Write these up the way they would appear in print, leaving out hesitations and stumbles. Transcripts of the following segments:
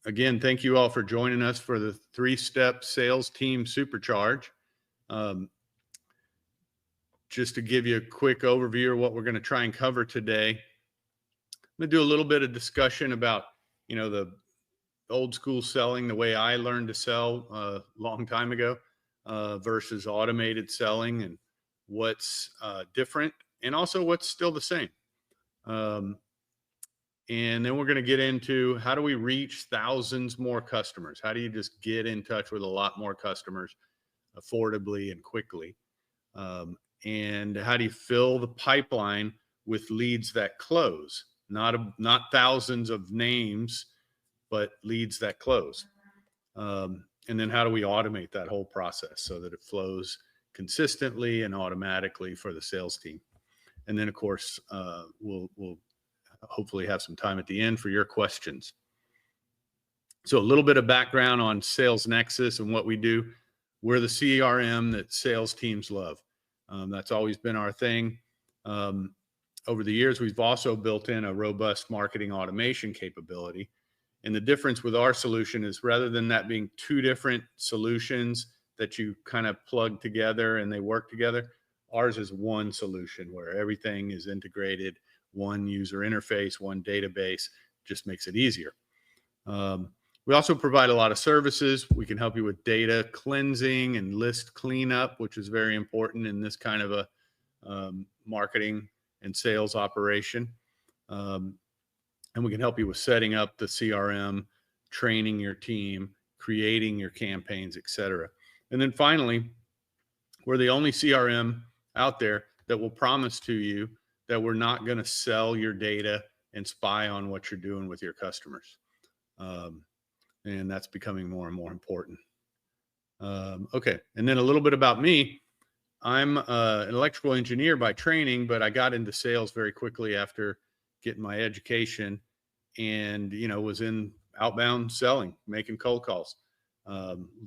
again, thank you all for joining us for the 3-step sales team supercharge. Just to give you a quick overview of what we're going to try and cover today, I'm going to do a little bit of discussion about, the old school selling, the way I learned to sell a long time ago versus automated selling, and what's different and also what's still the same. And then we're going to get into how do we reach thousands more customers? How do you just get in touch with a lot more customers affordably and quickly? And how do you fill the pipeline with leads that close? Not thousands of names, but leads that close. And then how do we automate that whole process so that it flows consistently and automatically for the sales team? And then, of course, we'll hopefully have some time at the end for your questions. So a little bit of background on SalesNexus and what we do. We're the CRM that sales teams love. That's always been our thing. Over the years, we've also built in a robust marketing automation capability. And the difference with our solution is rather than that being two different solutions that you kind of plug together and they work together, ours is one solution where everything is integrated, one user interface, one database, just makes it easier. We also provide a lot of services. We can help you with data cleansing and list cleanup, which is very important in this kind of a marketing and sales operation. And we can help you with setting up the CRM, training your team, creating your campaigns, etc. And then finally, we're the only CRM out there that will promise to you that we're not going to sell your data and spy on what you're doing with your customers. And that's becoming more and more important. Okay, and then a little bit about me. I'm an electrical engineer by training, but I got into sales very quickly after getting my education and, was in outbound selling, making cold calls.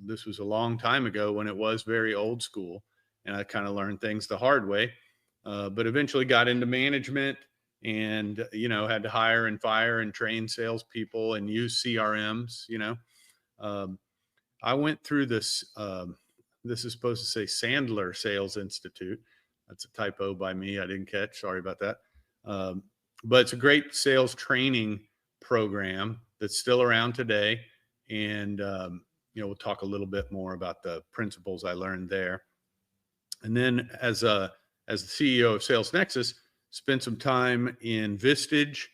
This was a long time ago when it was very old school, and I kind of learned things the hard way, but eventually got into management and, had to hire and fire and train salespeople and use CRMs. I went through this, this is supposed to say Sandler Sales Institute. That's a typo by me. I didn't catch. Sorry about that. But it's a great sales training program that's still around today. And, we'll talk a little bit more about the principles I learned there. And then as the CEO of SalesNexus, spent some time in Vistage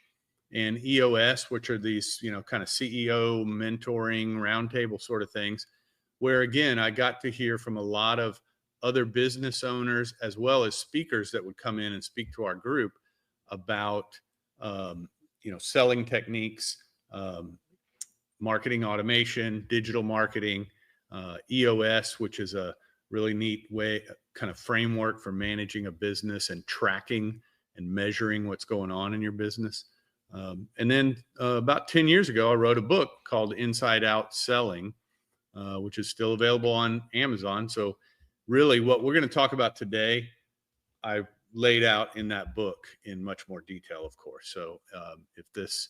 and EOS, which are these, kind of CEO mentoring roundtable sort of things, where again, I got to hear from a lot of other business owners as well as speakers that would come in and speak to our group about, selling techniques, marketing automation, digital marketing, EOS, which is a really neat way, kind of framework for managing a business and tracking and measuring what's going on in your business. And then about 10 years ago, I wrote a book called Inside Out Selling, which is still available on Amazon. So really what we're going to talk about today, I laid out in that book in much more detail, of course. So if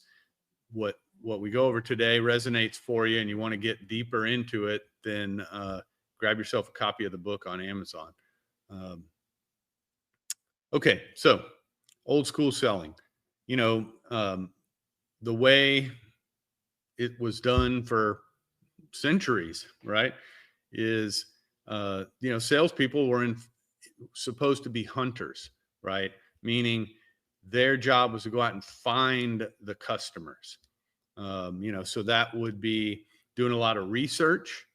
what we go over today resonates for you and you want to get deeper into it, then grab yourself a copy of the book on Amazon. Okay, so old school selling, the way it was done for centuries, right, is, salespeople were supposed to be hunters, right? Meaning their job was to go out and find the customers. So that would be doing a lot of research,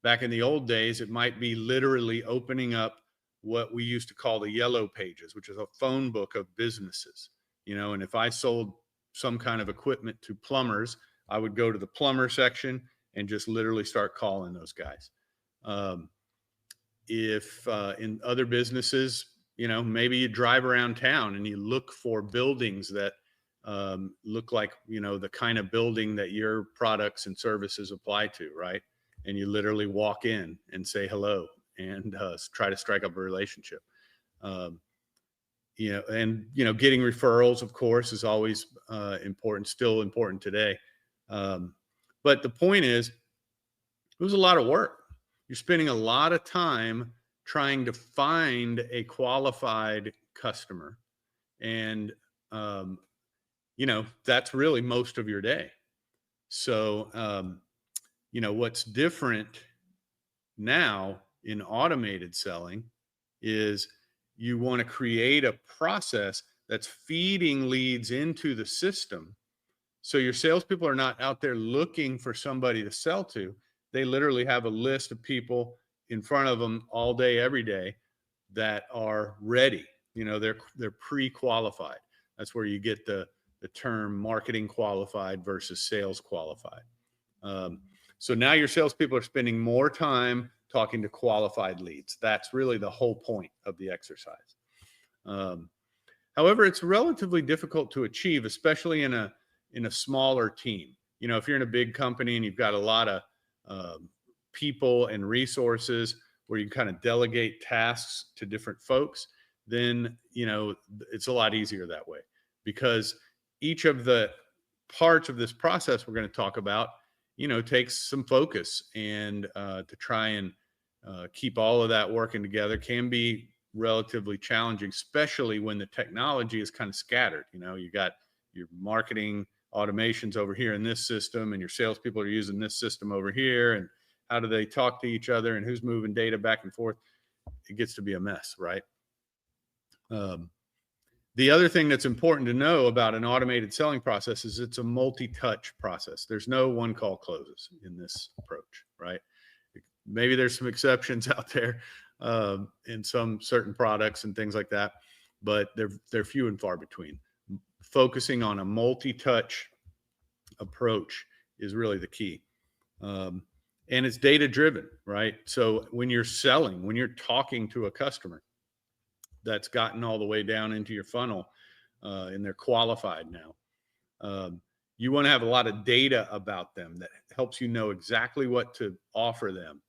back in the old days, it might be literally opening up what we used to call the yellow pages, which is a phone book of businesses, and if I sold some kind of equipment to plumbers, I would go to the plumber section and just literally start calling those guys. If in other businesses, maybe you drive around town and you look for buildings that look like, the kind of building that your products and services apply to, right? And you literally walk in and say hello and try to strike up a relationship. Getting referrals, of course, is always important, still important today. But the point is, it was a lot of work. You're spending a lot of time trying to find a qualified customer. And, that's really most of your day. So, what's different now in automated selling is you want to create a process that's feeding leads into the system. So your salespeople are not out there looking for somebody to sell to. They literally have a list of people in front of them all day, every day that are ready. They're pre-qualified. That's where you get the term marketing qualified versus sales qualified. So now your salespeople are spending more time talking to qualified leads. That's really the whole point of the exercise. However, it's relatively difficult to achieve, especially in a smaller team. If you're in a big company and you've got a lot of people and resources where you kind of delegate tasks to different folks, then it's a lot easier that way, because each of the parts of this process we're going to talk about takes some focus, and to try and keep all of that working together can be relatively challenging, especially when the technology is kind of scattered. You got your marketing automations over here in this system, and your salespeople are using this system over here, and how do they talk to each other, and who's moving data back and forth? It gets to be a mess, right? The other thing that's important to know about an automated selling process is it's a multi-touch process. There's no one call closes in this approach, right? Maybe there's some exceptions out there in some certain products and things like that, but they're few and far between. Focusing on a multi-touch approach is really the key. And it's data driven, right? So when you're selling, when you're talking to a customer that's gotten all the way down into your funnel and they're qualified now, you want to have a lot of data about them that helps you know exactly what to offer them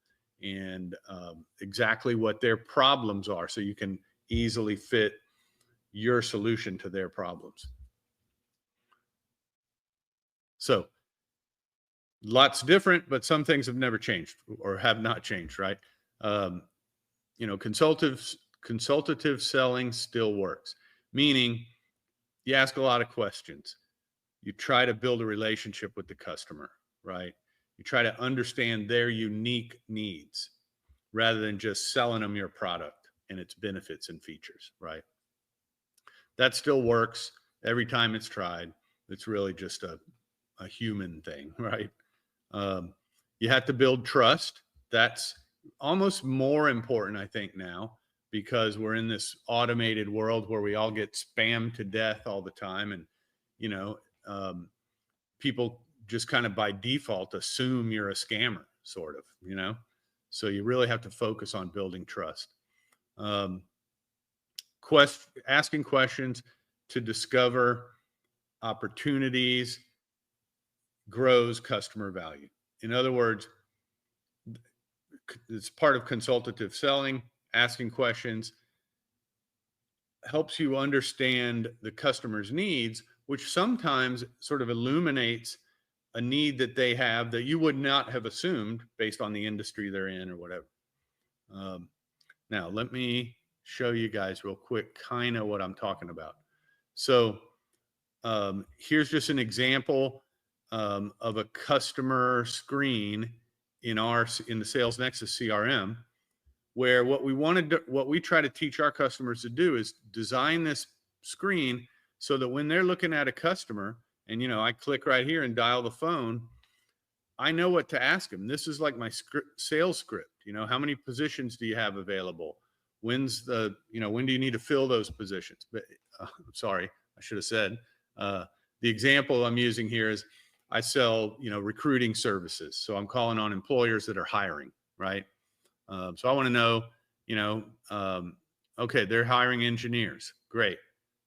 and exactly what their problems are, so you can easily fit your solution to their problems. So lots different, but some things have never changed or have not changed, right? Consultative selling still works, meaning you ask a lot of questions. You try to build a relationship with the customer, right? You try to understand their unique needs rather than just selling them your product and its benefits and features, right? That still works every time it's tried. It's really just a human thing, right? You have to build trust. That's almost more important, I think, now, because we're in this automated world where we all get spammed to death all the time. And, people just kind of by default assume you're a scammer, sort of, so you really have to focus on building trust. Asking questions to discover opportunities grows customer value. In other words, it's part of consultative selling. Asking questions helps you understand the customer's needs, which sometimes sort of illuminates a need that they have that you would not have assumed based on the industry they're in or whatever. Now, let me show you guys real quick kind of what I'm talking about. So here's just an example of a customer screen in the SalesNexus CRM, where what we try to teach our customers to do is design this screen so that when they're looking at a customer and, I click right here and dial the phone, I know what to ask them. This is like my sales script. How many positions do you have available? When do you need to fill those positions? But sorry, I should have said, the example I'm using here is I sell, recruiting services. So I'm calling on employers that are hiring, right? So I want to know, okay, they're hiring engineers. Great.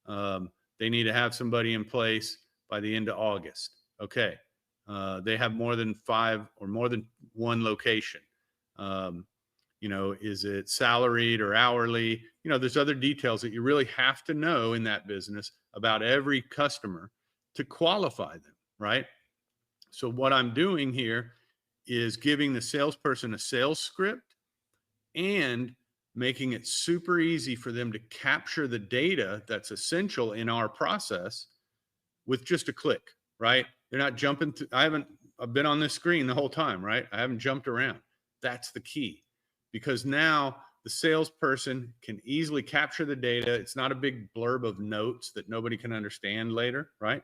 They need to have somebody in place by the end of August. Okay. They have more than 5 or more than one location. Is it salaried or hourly? There's other details that you really have to know in that business about every customer to qualify them, right? So what I'm doing here is giving the salesperson a sales script and making it super easy for them to capture the data that's essential in our process with just a click, right? They're not jumping to, I've been on this screen the whole time, right? I haven't jumped around. That's the key, because now the salesperson can easily capture the data. It's not a big blurb of notes that nobody can understand later, right?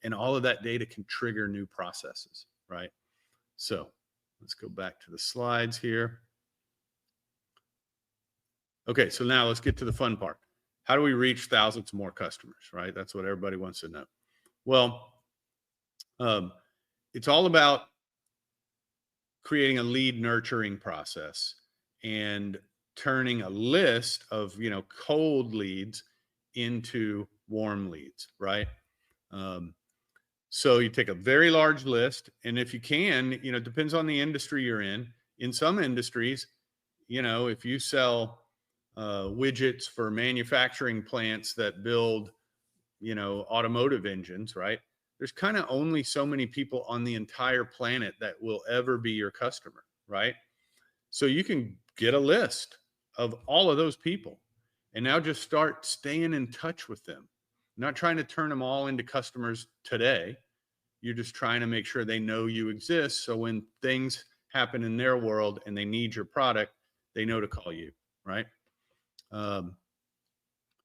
And all of that data can trigger new processes, right? So let's go back to the slides here. Okay, so now let's get to the fun part. How do we reach thousands more customers, right? That's what everybody wants to know. Well, it's all about creating a lead nurturing process and turning a list of, cold leads into warm leads, right? So you take a very large list, and if you can, it depends on the industry you're in. In some industries, if you sell widgets for manufacturing plants that build, automotive engines, right? There's kind of only so many people on the entire planet that will ever be your customer, right? So you can get a list of all of those people and now just start staying in touch with them. Not trying to turn them all into customers today. You're just trying to make sure they know you exist. So when things happen in their world and they need your product, they know to call you, right? And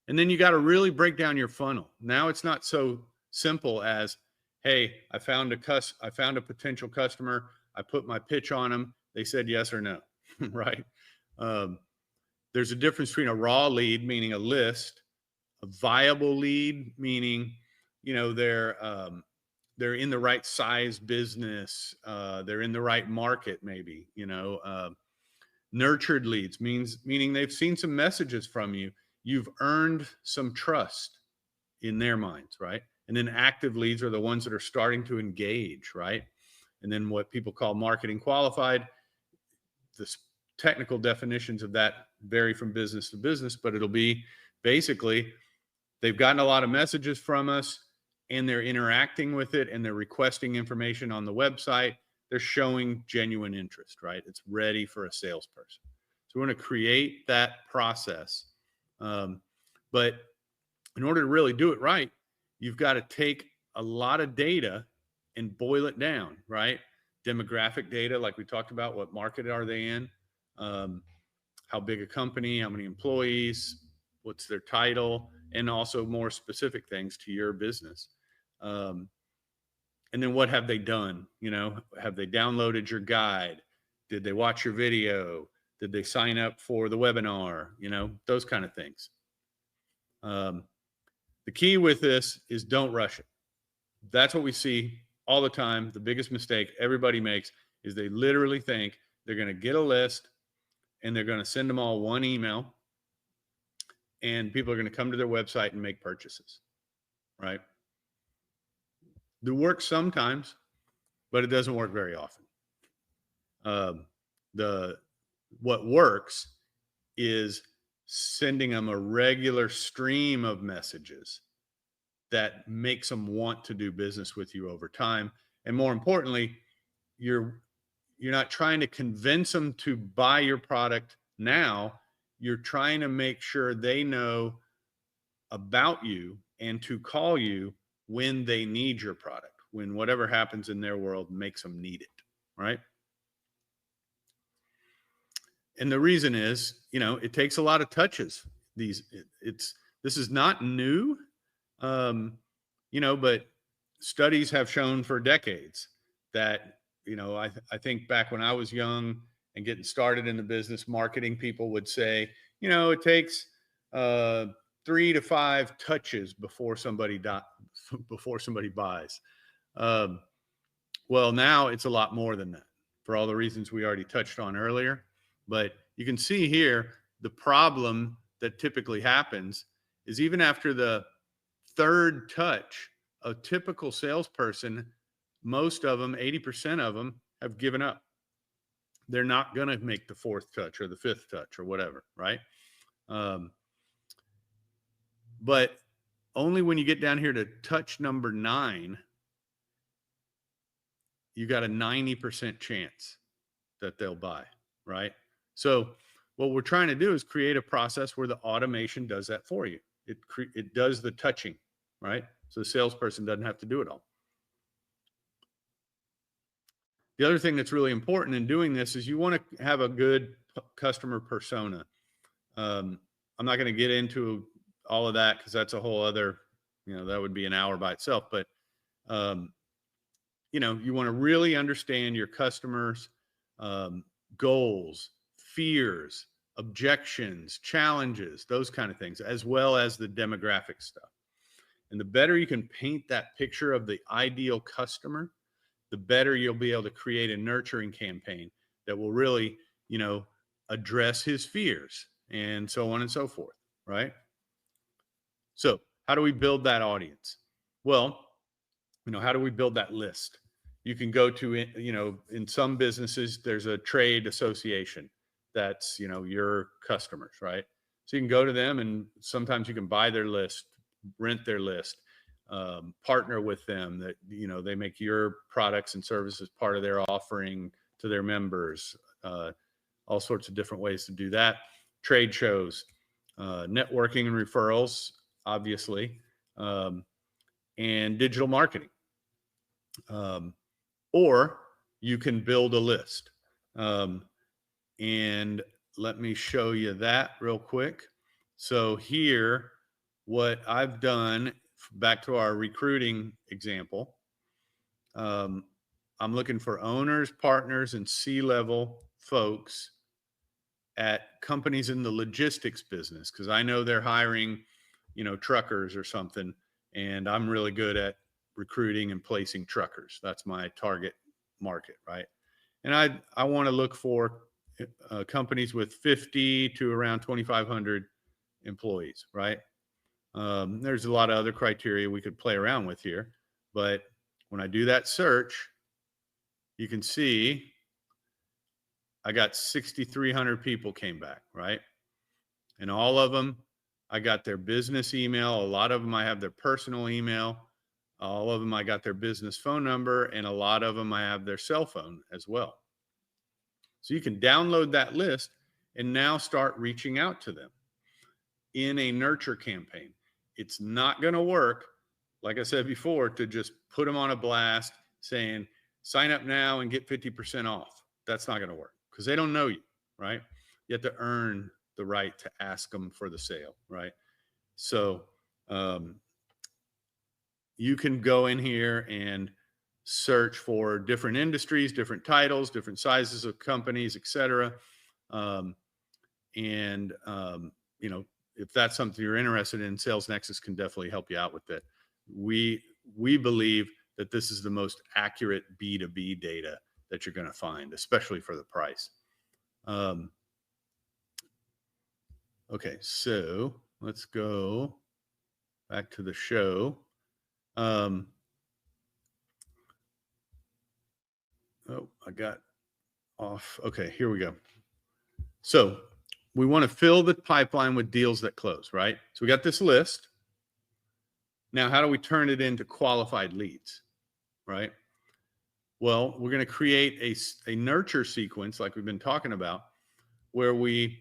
then you got to really break down your funnel. Now it's not so simple as, hey, I found a potential customer. I put my pitch on them. They said yes or no, right? There's a difference between a raw lead, meaning a list, a viable lead, meaning, they're in the right size business. They're in the right market, maybe, nurtured leads meaning they've seen some messages from you. You've earned some trust in their minds, right? And then active leads are the ones that are starting to engage, right? And then what people call marketing qualified. The technical definitions of that vary from business to business, but it'll be basically they've gotten a lot of messages from us and they're interacting with it and they're requesting information on the website. They're showing genuine interest, right? It's ready for a salesperson. So we want to create that process. But in order to really do it right, you've got to take a lot of data and boil it down, right? Demographic data, like we talked about, what market are they in? How big a company, how many employees, what's their title, and also more specific things to your business. And then what have they done? Have they downloaded your guide? Did they watch your video? Did they sign up for the webinar? Those kind of things. The key with this is don't rush it. That's what we see all the time. The biggest mistake everybody makes is they literally think they're going to get a list and they're going to send them all one email and people are going to come to their website and make purchases, right? It works sometimes, but it doesn't work very often. What works is sending them a regular stream of messages that makes them want to do business with you over time. And more importantly, you're not trying to convince them to buy your product now. You're trying to make sure they know about you and to call you when they need your product, when whatever happens in their world makes them need it, right? And the reason is, it takes a lot of touches. This is not new, but studies have shown for decades that, I think back when I was young and getting started in the business, marketing people would say, it takes 3 to 5 touches before somebody buys. Well, now it's a lot more than that for all the reasons we already touched on earlier. But you can see here, the problem that typically happens is even after the third touch, a typical salesperson, most of them, 80% of them, have given up. They're not going to make the fourth touch or the fifth touch or whatever, right? But only when you get down here to touch number 9 you got a 90% chance that they'll buy, right? So what we're trying to do is create a process where the automation does that for you. It does the touching, right? So the salesperson doesn't have to do it all. The other thing that's really important in doing this is you want to have a good customer persona. I'm not going to get into all of that because that's a whole other, that would be an hour by itself. But, you want to really understand your customers' goals, fears, objections, challenges, those kind of things, as well as the demographic stuff. And the better you can paint that picture of the ideal customer, the better you'll be able to create a nurturing campaign that will really, address his fears and so on and so forth, right? So how do we build that audience? Well, how do we build that list? You can go to, in some businesses, there's a trade association that's, your customers, right? So you can go to them and sometimes you can buy their list, rent their list, partner with them that, they make your products and services part of their offering to their members, all sorts of different ways to do that. Trade shows, networking and referrals, obviously, and digital marketing. Or you can build a list. And let me show you that real quick. So here, what I've done, back to our recruiting example, I'm looking for owners, partners, and C-level folks at companies in the logistics business, because I know they're hiring, truckers or something, and I'm really good at recruiting and placing truckers. That's my target market, right? And I want to look for companies with 50 to around 2,500 employees, right? There's a lot of other criteria we could play around with here, but when I do that search, you can see I got 6,300 people came back, right? And all of them, I got their business email. A lot of them, I have their personal email. All of them, I got their business phone number, and a lot of them, I have their cell phone as well. So you can download that list and now start reaching out to them in a nurture campaign. It's not going to work, like I said before, to just put them on a blast saying, sign up now and get 50% off. That's not going to work because they don't know you, right? You have to earn the right to ask them for the sale, right? So you can go in here and search for different industries, different titles, different sizes of companies, et cetera. If that's something you're interested in, SalesNexus can definitely help you out with that. We believe that this is the most accurate B2B data that you're going to find, especially for the price. Okay, so let's go back to the show. Oh, I got off. Okay, here we go. So we want to fill the pipeline with deals that close, right? So we got this list. Now, how do we turn it into qualified leads, right? Well, we're going to create a nurture sequence like we've been talking about, where we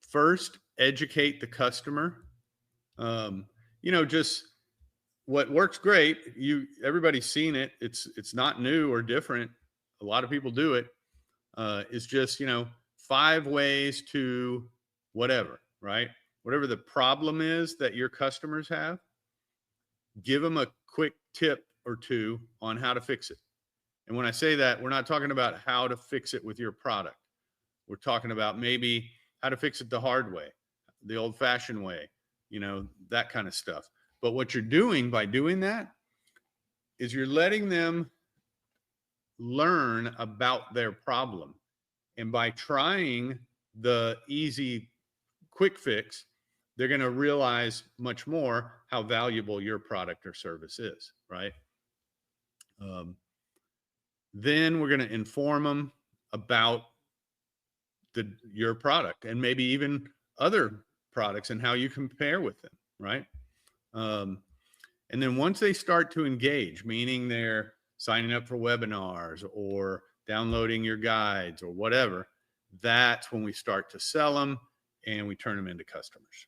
first educate the customer. Just what works great. Everybody's seen it. It's not new or different. A lot of people do it. It's just, 5 ways to whatever, right? Whatever the problem is that your customers have, give them a quick tip or two on how to fix it. And when I say that, we're not talking about how to fix it with your product. We're talking about maybe how to fix it the hard way, the old-fashioned way, that kind of stuff. But what you're doing by doing that is you're letting them learn about their problem. And by trying the easy quick fix, they're going to realize much more how valuable your product or service is, right? Then we're going to inform them about your product and maybe even other products and how you compare with them, right? And then once they start to engage, meaning they're signing up for webinars or downloading your guides or whatever, that's when we start to sell them and we turn them into customers.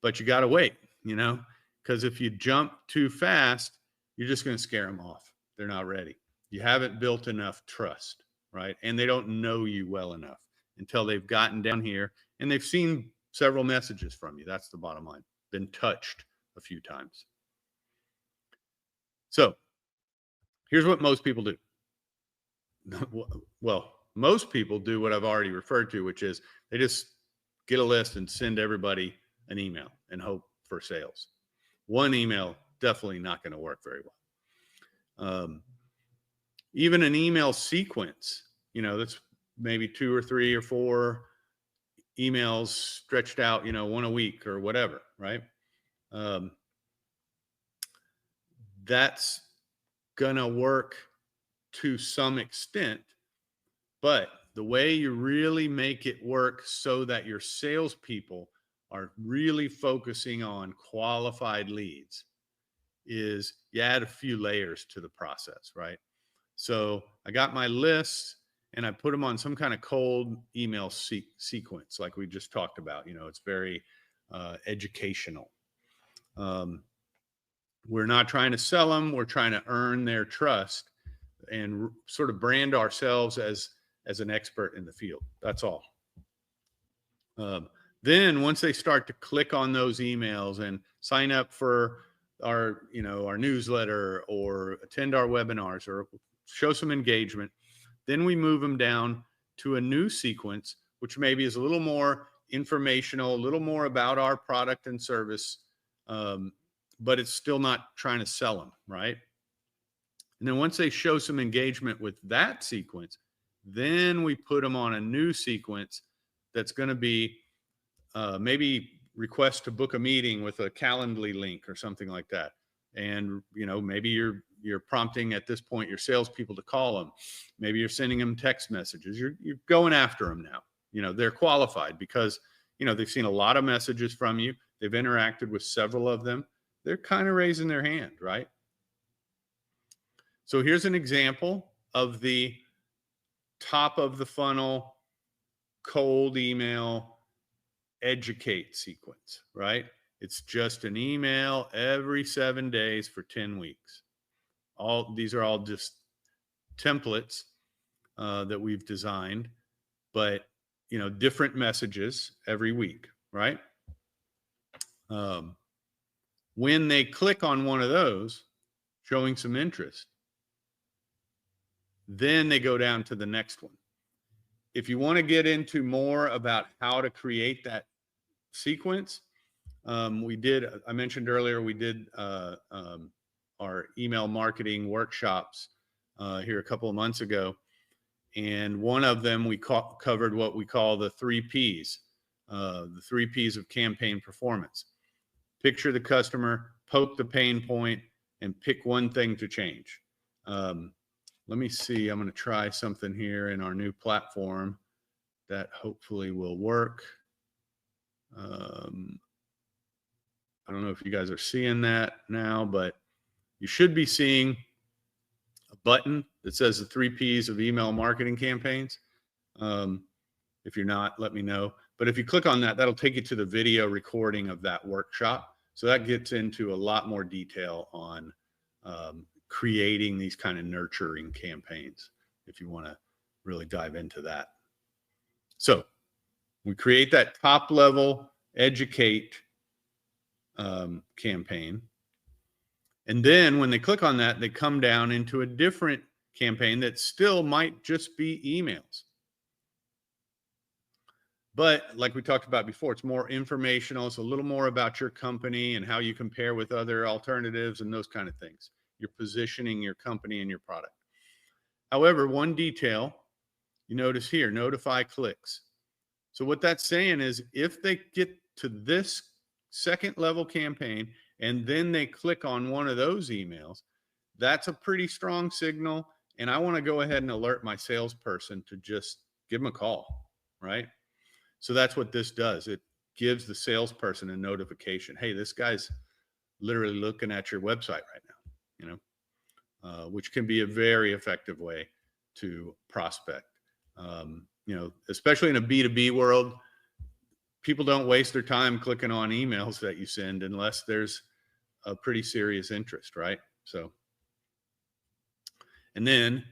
But you got to wait, because if you jump too fast, you're just going to scare them off. They're not ready. You haven't built enough trust, right? And they don't know you well enough until they've gotten down here and they've seen several messages from you. That's the bottom line. Been touched a few times. So here's what most people do. Well, most people do what I've already referred to, which is they just get a list and send everybody an email and hope for sales. One email, definitely not going to work very well. Even an email sequence, that's maybe 2 or 3 or 4 emails stretched out, one a week or whatever, right? That's going to work to some extent, but the way you really make it work so that your salespeople are really focusing on qualified leads is you add a few layers to the process, right? So I got my lists and I put them on some kind of cold email sequence, like we just talked about. It's very educational. We're not trying to sell them. We're trying to earn their trust and sort of brand ourselves as an expert in the field. That's all. Then once they start to click on those emails and sign up for our newsletter or attend our webinars or show some engagement, then we move them down to a new sequence, which maybe is a little more informational, a little more about our product and service, but it's still not trying to sell them, right? And then once they show some engagement with that sequence, then we put them on a new sequence that's going to be maybe request to book a meeting with a Calendly link or something like that. And, maybe you're prompting at this point your salespeople to call them. Maybe you're sending them text messages. You're going after them now. They're qualified because, they've seen a lot of messages from you. They've interacted with several of them. They're kind of raising their hand, right? So here's an example of the top of the funnel cold email educate sequence, right? It's just an email every 7 days for 10 weeks. These are all just templates that we've designed, but different messages every week, right? When they click on one of those, showing some interest, then they go down to the next one. If you want to get into more about how to create that sequence, I mentioned earlier, we did our email marketing workshops here a couple of months ago. And one of them, we covered what we call the 3 Ps, the 3 Ps of campaign performance. Picture the customer, poke the pain point, and pick one thing to change. Let me see. I'm going to try something here in our new platform that hopefully will work. I don't know if you guys are seeing that now, but you should be seeing a button that says the 3 Ps of email marketing campaigns. If you're not, let me know. But if you click on that, that'll take you to the video recording of that workshop. So that gets into a lot more detail on creating these kind of nurturing campaigns, if you want to really dive into that. So we create that top level educate campaign. And then when they click on that, they come down into a different campaign that still might just be emails. But like we talked about before, it's more informational. It's a little more about your company and how you compare with other alternatives and those kind of things. You're positioning your company and your product. However, one detail you notice here, notify clicks. So what that's saying is if they get to this second level campaign and then they click on one of those emails, that's a pretty strong signal. And I want to go ahead and alert my salesperson to just give them a call, right? So that's what this does. It gives the salesperson a notification. Hey, this guy's literally looking at your website right now, which can be a very effective way to prospect. Especially in a B2B world, people don't waste their time clicking on emails that you send unless there's a pretty serious interest, right? So, and then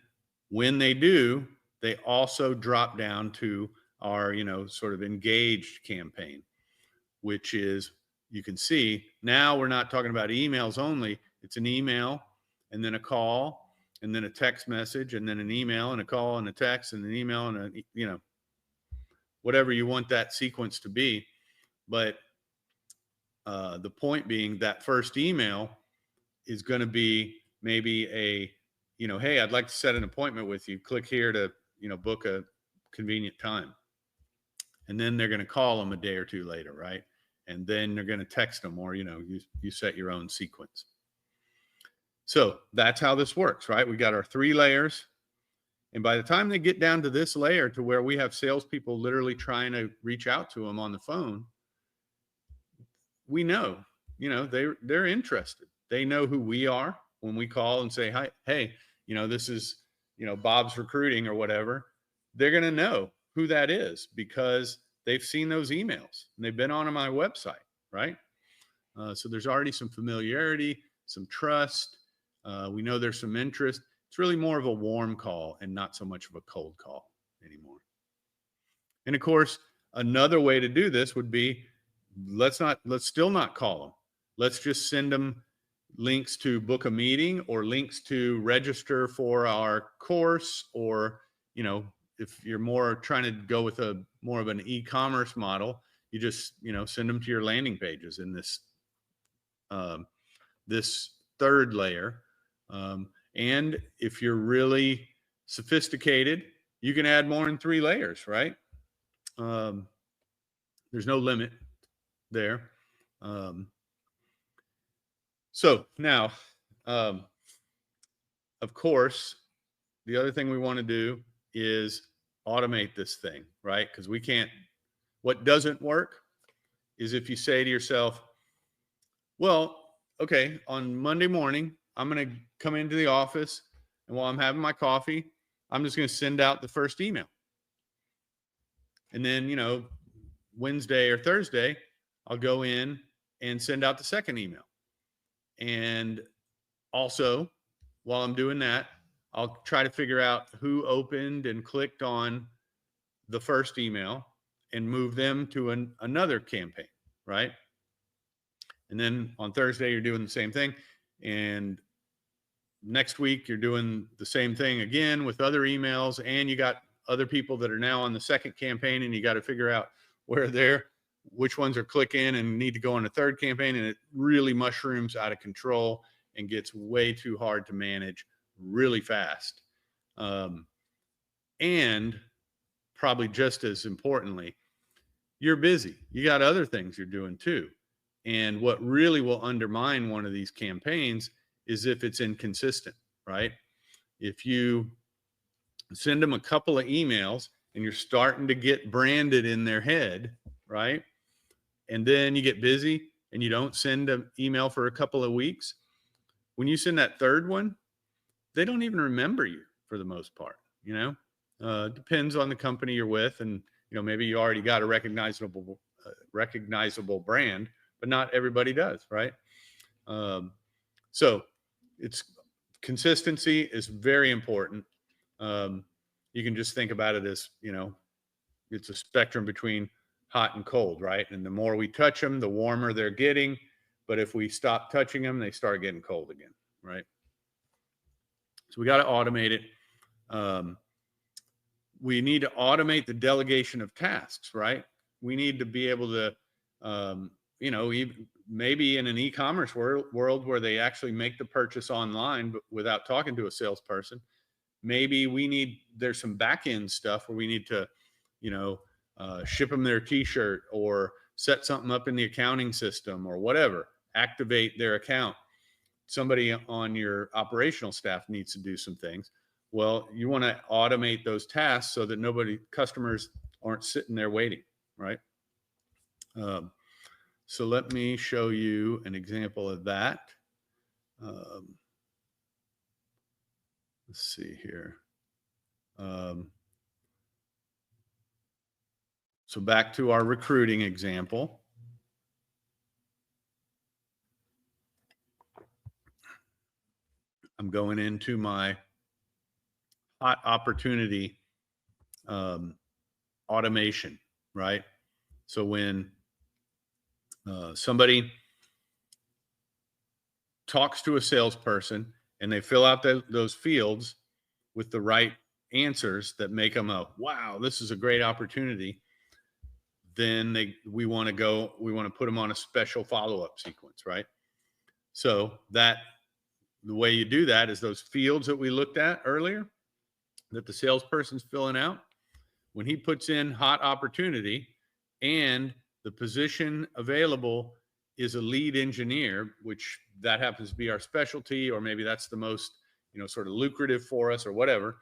when they do, they also drop down to our, sort of engaged campaign, which is, you can see now we're not talking about emails only. It's an email and then a call and then a text message and then an email and a call and a text and an email and whatever you want that sequence to be. But the point being that first email is going to be maybe a, hey, I'd like to set an appointment with you. Click here to, book a convenient time. And then they're going to call them a day or two later, right? And then they're going to text them, or, you set your own sequence. So that's how this works, right? We got our 3 layers. And by the time they get down to this layer, to where we have salespeople literally trying to reach out to them on the phone, we know, they're interested. They know who we are when we call and say, hi, hey, this is, Bob's Recruiting or whatever. They're going to know who that is because they've seen those emails and they've been on my website, right? So there's already some familiarity, some trust. We know there's some interest. It's really more of a warm call and not so much of a cold call anymore. And of course, another way to do this would be, let's still not call them. Let's just send them links to book a meeting or links to register for our course, or, if you're more trying to go with a more of an e-commerce model, you just, send them to your landing pages in this, this third layer. And if you're really sophisticated, you can add more than 3 layers, right? There's no limit there. So now, of course, the other thing we want to do is automate this thing, right? Because what doesn't work is if you say to yourself, well, okay, on Monday morning, I'm going to come into the office, and while I'm having my coffee, I'm just going to send out the first email. And then, Wednesday or Thursday, I'll go in and send out the second email. And also, while I'm doing that, I'll try to figure out who opened and clicked on the first email and move them to another campaign, right? And then on Thursday, you're doing the same thing. And next week, you're doing the same thing again with other emails. And you got other people that are now on the second campaign, and you got to figure out which ones are clicking and need to go on a third campaign. And it really mushrooms out of control and gets way too hard to manage really fast. And probably just as importantly, you're busy. You got other things you're doing too. And what really will undermine one of these campaigns is if it's inconsistent, right? If you send them a couple of emails and you're starting to get branded in their head, right? And then you get busy and you don't send an email for a couple of weeks. When you send that third one, they don't even remember you for the most part, depends on the company you're with. And, maybe you already got a recognizable brand, but not everybody does, right? So consistency is very important. You can just think about it as, it's a spectrum between hot and cold, right? And the more we touch them, the warmer they're getting. But if we stop touching them, they start getting cold again, right? So we got to automate it. We need to automate the delegation of tasks, right? We need to be able to, maybe in an e-commerce world where they actually make the purchase online, but without talking to a salesperson, maybe there's some back-end stuff where we need to, ship them their t-shirt or set something up in the accounting system or whatever, activate their account. Somebody on your operational staff needs to do some things. Well, you want to automate those tasks so that customers aren't sitting there waiting, right? So let me show you an example of that. let's see here. So back to our recruiting example. I'm going into my hot opportunity automation, right? So when somebody talks to a salesperson and they fill out those fields with the right answers that make them a, wow, this is a great opportunity, then we want to put them on a special follow-up sequence, right? So that the way you do that is those fields that we looked at earlier that the salesperson's filling out. When he puts in hot opportunity and the position available is a lead engineer, which that happens to be our specialty, or maybe that's the most, sort of lucrative for us or whatever,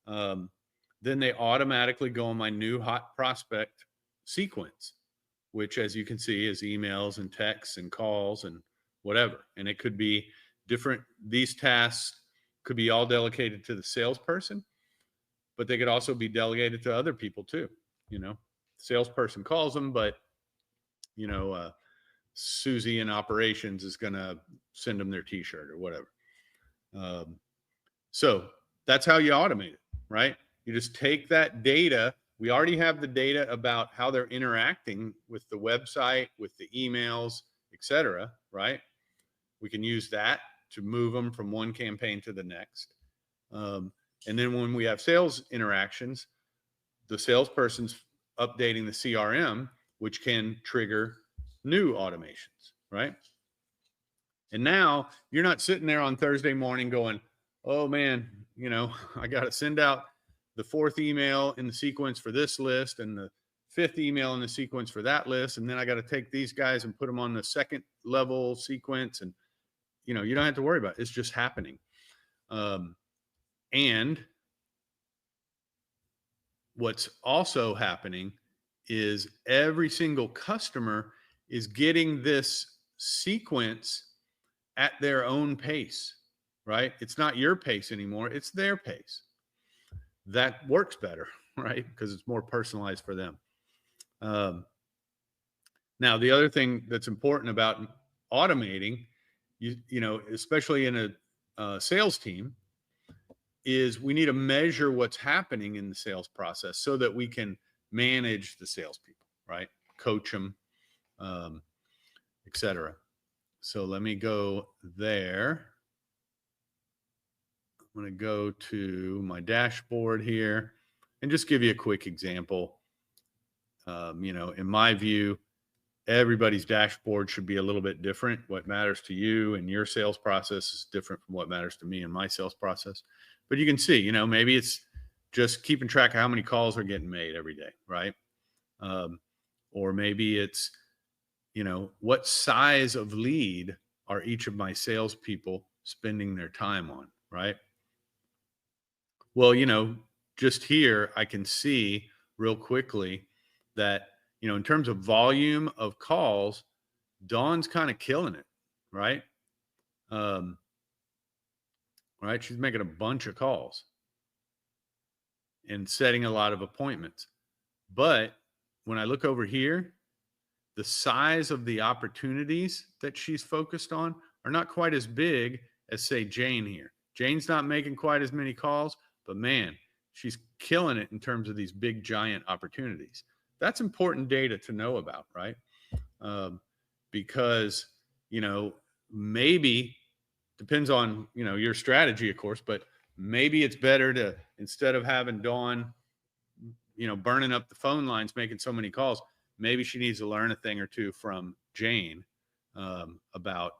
then they automatically go on my new hot prospect sequence, which, as you can see, is emails and texts and calls and whatever. And it could be different. These tasks could be all delegated to the salesperson, but they could also be delegated to other people too. Salesperson calls them, but Susie in operations is going to send them their t-shirt or whatever. So that's how you automate it, right? You just take that data. We already have the data about how they're interacting with the website, with the emails, etc., right? We can use that to move them from one campaign to the next. And then when we have sales interactions, the salesperson's updating the CRM, which can trigger new automations, right? And now you're not sitting there on Thursday morning going, oh man, I got to send out the 4th email in the sequence for this list and the 5th email in the sequence for that list. And then I got to take these guys and put them on the 2nd level sequence. And, you don't have to worry about it. It's just happening. And what's also happening is every single customer is getting this sequence at their own pace, right? It's not your pace anymore. It's their pace. That works better, right? Because it's more personalized for them. Now, the other thing that's important about automating, especially in a sales team, is we need to measure what's happening in the sales process so that we can manage the salespeople, right? Coach them, etc. So let me go there. I'm going to go to my dashboard here and just give you a quick example. In my view, everybody's dashboard should be a little bit different. What matters to you and your sales process is different from what matters to me and my sales process. But you can see, maybe it's just keeping track of how many calls are getting made every day, right? Or maybe it's, what size of lead are each of my salespeople spending their time on, right? Well, just here I can see real quickly that, in terms of volume of calls, Dawn's kind of killing it, right? Right. She's making a bunch of calls and setting a lot of appointments. But when I look over here, the size of the opportunities that she's focused on are not quite as big as, say, Jane here. Jane's not making quite as many calls, but man, she's killing it in terms of these big, giant opportunities. That's important data to know about, right? Because, maybe depends on, your strategy, of course, but maybe it's better to, instead of having Dawn, burning up the phone lines, making so many calls, maybe she needs to learn a thing or two from Jane about,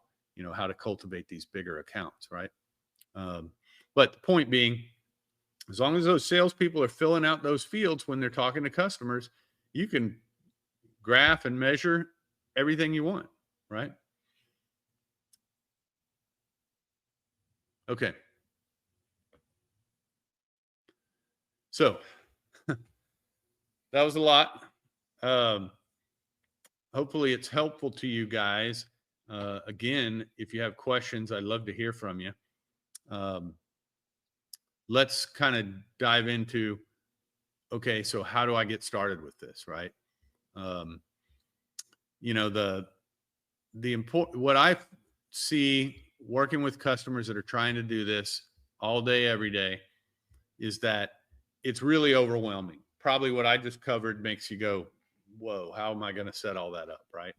how to cultivate these bigger accounts, right? But the point being, as long as those salespeople are filling out those fields when they're talking to customers, you can graph and measure everything you want, right? Okay. So that was a lot. Hopefully it's helpful to you guys. Again, if you have questions, I'd love to hear from you. let's kind of dive into, okay, so how do I get started with this, right? You know, what I see working with customers that are trying to do this all day, every day, is that it's really overwhelming. Probably what I just covered makes you go, whoa, how am I going to set all that up, right?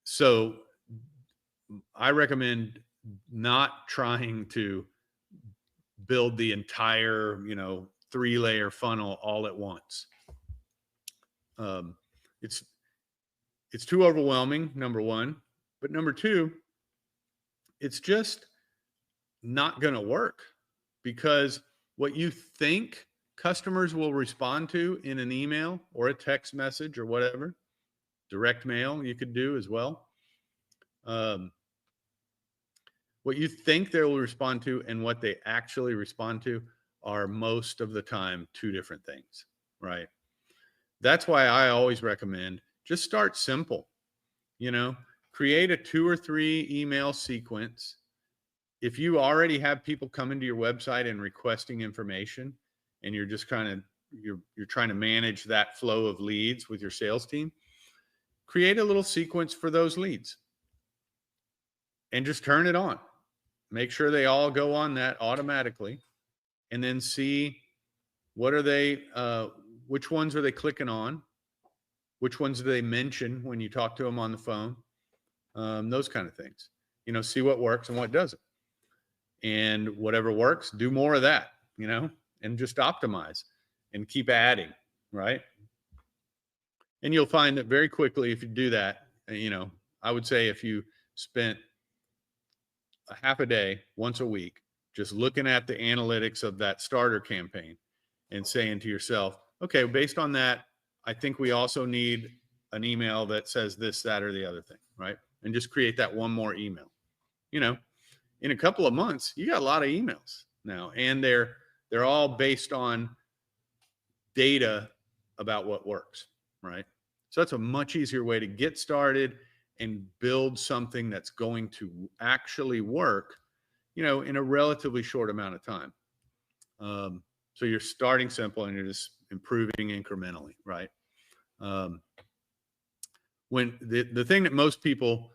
So I recommend not trying to build the entire, 3-layer funnel all at once. It's too overwhelming, number one. But number two, it's just not going to work, because what you think customers will respond to in an email or a text message or whatever, direct mail you could do as well. What you think they will respond to and what they actually respond to are most of the time two different things, right? That's why I always recommend just start simple. Create a 2 or 3 email sequence. If you already have people coming to your website and requesting information, and you're just you're trying to manage that flow of leads with your sales team, create a little sequence for those leads and just turn it on. Make sure they all go on that automatically, and then see what are they, which ones are they clicking on? Which ones do they mention when you talk to them on the phone? Those kind of things. See what works and what doesn't. And whatever works, do more of that, and just optimize and keep adding, right? And you'll find that very quickly, if you do that, I would say if you spent a half a day, once a week, just looking at the analytics of that starter campaign and saying to yourself, okay, based on that, I think we also need an email that says this, that, or the other thing, right? And just create that one more email. In a couple of months, you got a lot of emails now, and they're all based on data about what works, right? So that's a much easier way to get started and build something that's going to actually work, in a relatively short amount of time. So you're starting simple and you're just improving incrementally, right? When the thing that most people,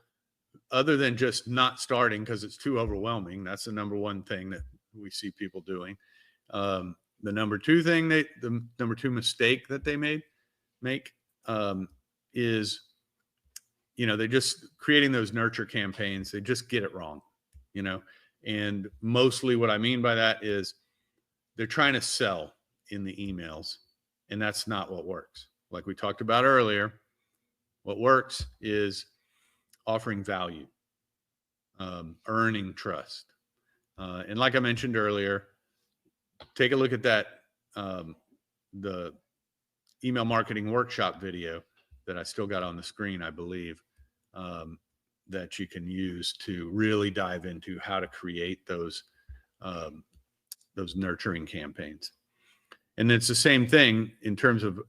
other than just not starting because it's too overwhelming, that's the number one thing that we see people doing. The number two thing, the number two mistake that they make is, they're just creating those nurture campaigns. They just get it wrong, and mostly what I mean by that is they're trying to sell in the emails, and that's not what works. Like we talked about earlier, what works is offering value, earning trust. And like I mentioned earlier, take a look at that, the email marketing workshop video that I still got on the screen, I believe, that you can use to really dive into how to create those nurturing campaigns. And it's the same thing in terms of,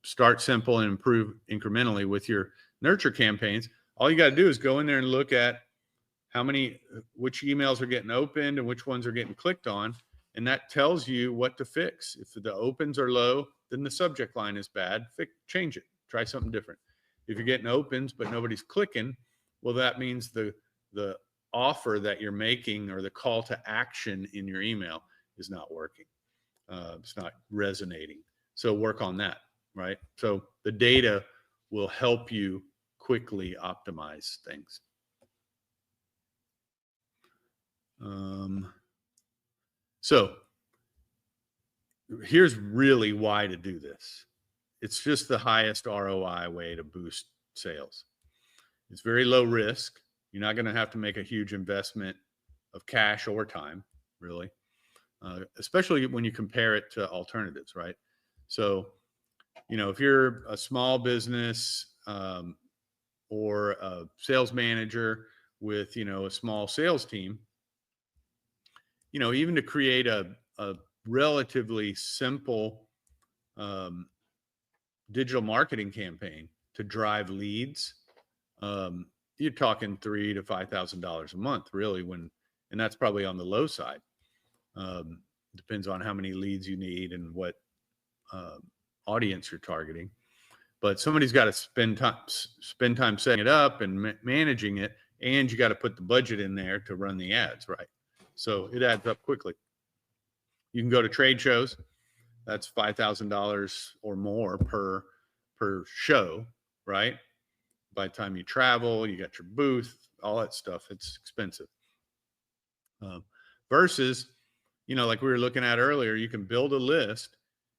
start simple and improve incrementally with your nurture campaigns. All you got to do is go in there and look at which emails are getting opened and which ones are getting clicked on. And that tells you what to fix. If the opens are low, then the subject line is bad. Change it. Try something different. If you're getting opens, but nobody's clicking, well, that means the offer that you're making or the call to action in your email is not working. It's not resonating. So work on that, right? So the data will help you quickly optimize things. So here's really why to do this. It's just the highest ROI way to boost sales. It's very low risk. You're not going to have to make a huge investment of cash or time, really, especially when you compare it to alternatives, right? So, if you're a small business or a sales manager with, a small sales team, even to create a relatively simple digital marketing campaign to drive leads, you're talking $3,000 to $5,000 a month, really, and that's probably on the low side. Depends on how many leads you need and what audience you're targeting. But somebody's got to spend time setting it up and managing it, and you got to put the budget in there to run the ads, right? So it adds up quickly. You can go to trade shows. That's $5,000 or more per show, right? By the time you travel, you got your booth, all that stuff. It's expensive. Versus, like we were looking at earlier, you can build a list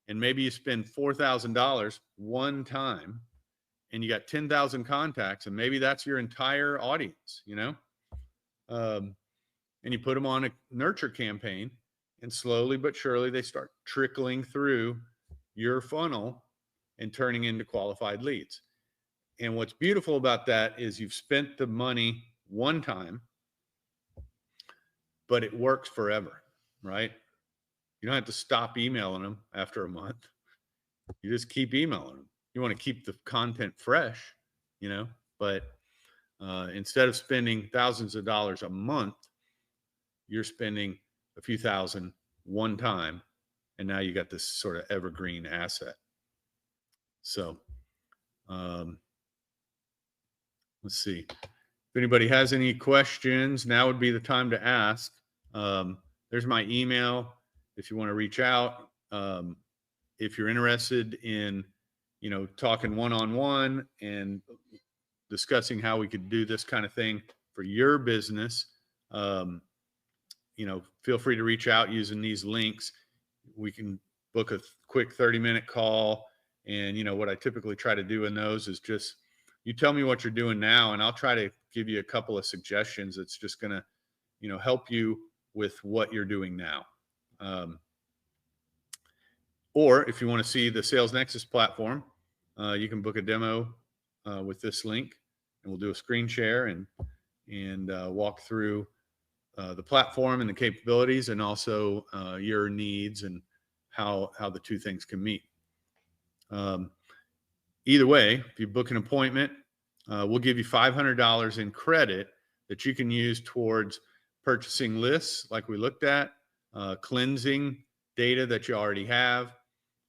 and maybe you spend $4,000 one time and you got 10,000 contacts and maybe that's your entire audience, and you put them on a nurture campaign and slowly but surely they start trickling through your funnel and turning into qualified leads. And what's beautiful about that is you've spent the money one time, but it works forever, right? You don't have to stop emailing them after a month. You just keep emailing them. You want to keep the content fresh, but instead of spending thousands of dollars a month, you're spending a few thousand one time. And now you got this sort of evergreen asset. So let's see. If anybody has any questions, now would be the time to ask. There's my email if you want to reach out. If you're interested in, talking one-on-one and discussing how we could do this kind of thing for your business, feel free to reach out using these links. We can book a quick 30-minute call. And, what I typically try to do in those is just, you tell me what you're doing now, and I'll try to give you a couple of suggestions that's just going to, help you with what you're doing now. Or if you want to see the SalesNexus platform, you can book a demo with this link, and we'll do a screen share and walk through the platform and the capabilities, and also your needs and how the two things can meet. Either way, if you book an appointment, we'll give you $500 in credit that you can use towards purchasing lists like we looked at, cleansing data that you already have,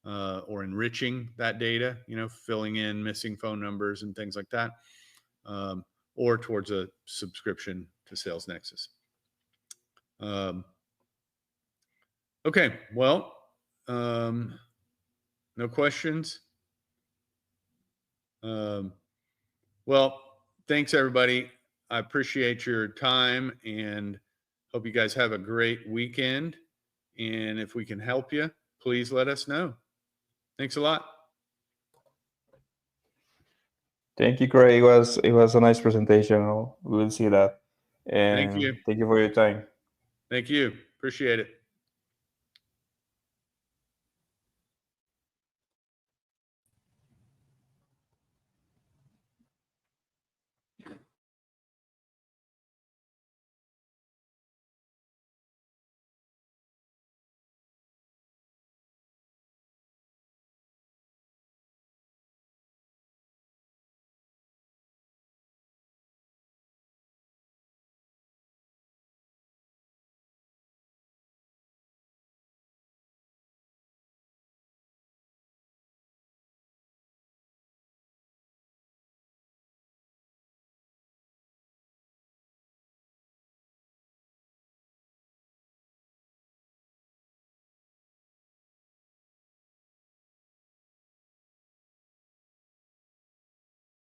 or enriching that data, filling in missing phone numbers and things like that, or towards a subscription to SalesNexus. Okay, well, no questions. Well, thanks everybody. I appreciate your time and hope you guys have a great weekend. And if we can help you, please let us know. Thanks a lot. Thank you, Craig. It was a nice presentation. We will see that. And thank you. Thank you for your time. Thank you. Appreciate it.